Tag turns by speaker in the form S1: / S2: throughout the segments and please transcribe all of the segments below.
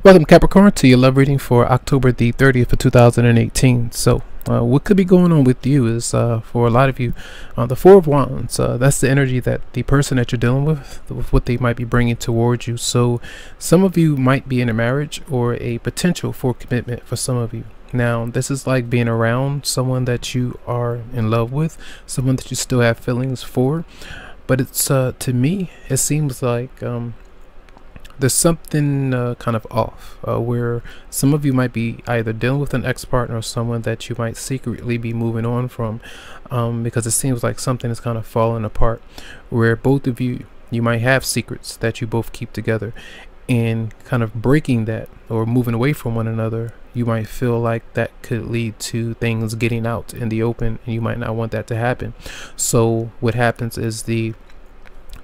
S1: Welcome, Capricorn, to your love reading for October the 30th of 2018. So, what could be going on with you is, for a lot of you, the Four of Wands. That's the energy that the person that you're dealing with what they might be bringing towards you. So, some of you might be in a marriage or a potential for commitment for some of you. Now, this is like being around someone that you are in love with, someone that you still have feelings for. But it's, to me, it seems like, there's something kind of off, where some of you might be either dealing with an ex-partner or someone that you might secretly be moving on from, because it seems like something is kind of falling apart, where both of you might have secrets that you both keep together, and kind of breaking that or moving away from one another, you might feel like that could lead to things getting out in the open, and you might not want that to happen. So what happens is the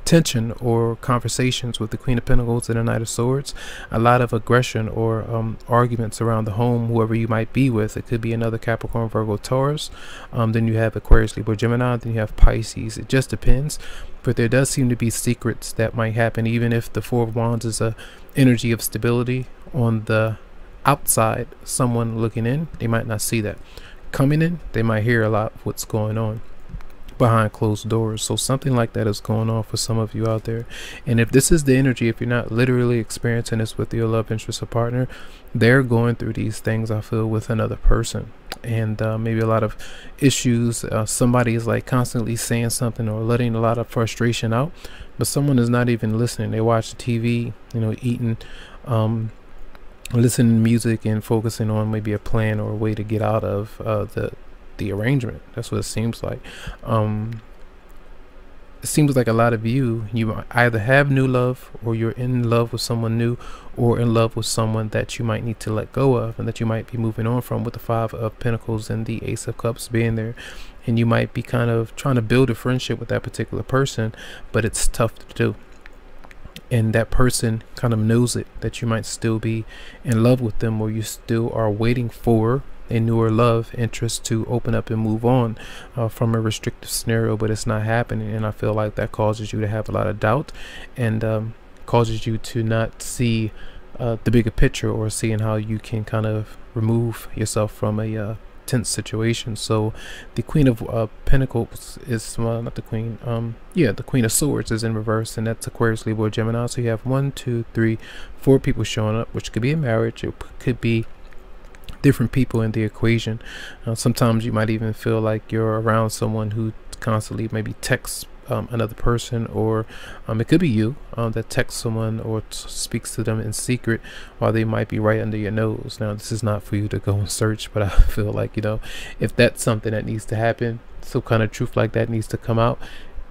S1: tension or conversations with the Queen of Pentacles and the Knight of Swords, a lot of aggression or arguments around the home, whoever you might be with. It could be another Capricorn, Virgo, Taurus, then you have Aquarius, Libra, Gemini, then you have Pisces. It just depends, but there does seem to be secrets that might happen. Even if the Four of Wands is a energy of stability on the outside, someone looking in, they might not see that. Coming in, they might hear a lot of what's going on behind closed doors. So something like that is going on for some of you out there. And if this is the energy, if you're not literally experiencing this with your love interest or partner, they're going through these things, I feel, with another person, and maybe a lot of issues. Somebody is like constantly saying something or letting a lot of frustration out, but someone is not even listening. They watch the TV, eating, listening to music, and focusing on maybe a plan or a way to get out of the arrangement. That's what it seems like. It seems like a lot of you either have new love, or you're in love with someone new, or in love with someone that you might need to let go of and that you might be moving on from, with the Five of Pentacles and the Ace of Cups being there. And you might be kind of trying to build a friendship with that particular person, but it's tough to do. And that person kind of knows it, that you might still be in love with them, or you still are waiting for a newer love interest to open up and move on from a restrictive scenario, but it's not happening. And I feel like that causes you to have a lot of doubt, and causes you to not see the bigger picture, or seeing how you can kind of remove yourself from a tense situation. So the Queen of Pentacles is, well, not the Queen, the Queen of Swords is in reverse, and that's Aquarius, Libra, Gemini. So you have 1, 2, 3, 4 people showing up, which could be a marriage, it could be different people in the equation. Sometimes you might even feel like you're around someone who constantly maybe texts another person, or it could be you that texts someone or speaks to them in secret while they might be right under your nose. Now, this is not for you to go and search, but I feel like, if that's something that needs to happen, some kind of truth like that needs to come out,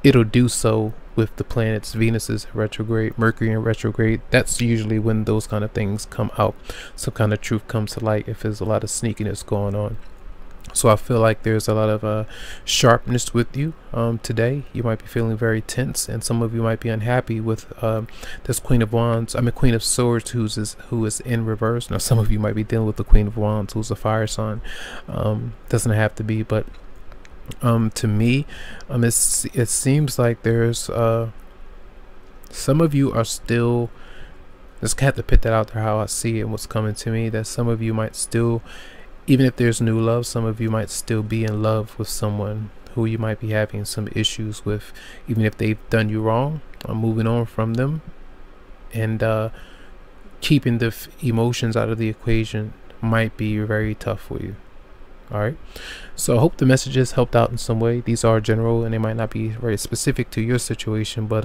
S1: it'll do so with the planets. Venus is retrograde, Mercury in retrograde. That's usually when those kind of things come out. Some kind of truth comes to light if there's a lot of sneakiness going on. So I feel like there's a lot of sharpness with you today. You might be feeling very tense, and some of you might be unhappy with this Queen of Wands. Queen of Swords who is in reverse. Now, some of you might be dealing with the Queen of Wands, who's a fire sign. Doesn't have to be, but to me, it seems like there's some of you are still, just have to put that out there how I see it and what's coming to me, that some of you might still, even if there's new love, some of you might still be in love with someone who you might be having some issues with, even if they've done you wrong. Moving on from them, and keeping the emotions out of the equation might be very tough for you. All right, so I hope the messages helped out in some way. These are general, and they might not be very specific to your situation, but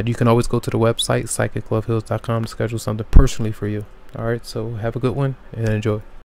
S1: you can always go to the website psychicloveheals.com to schedule something personally for you. All right, so have a good one and enjoy.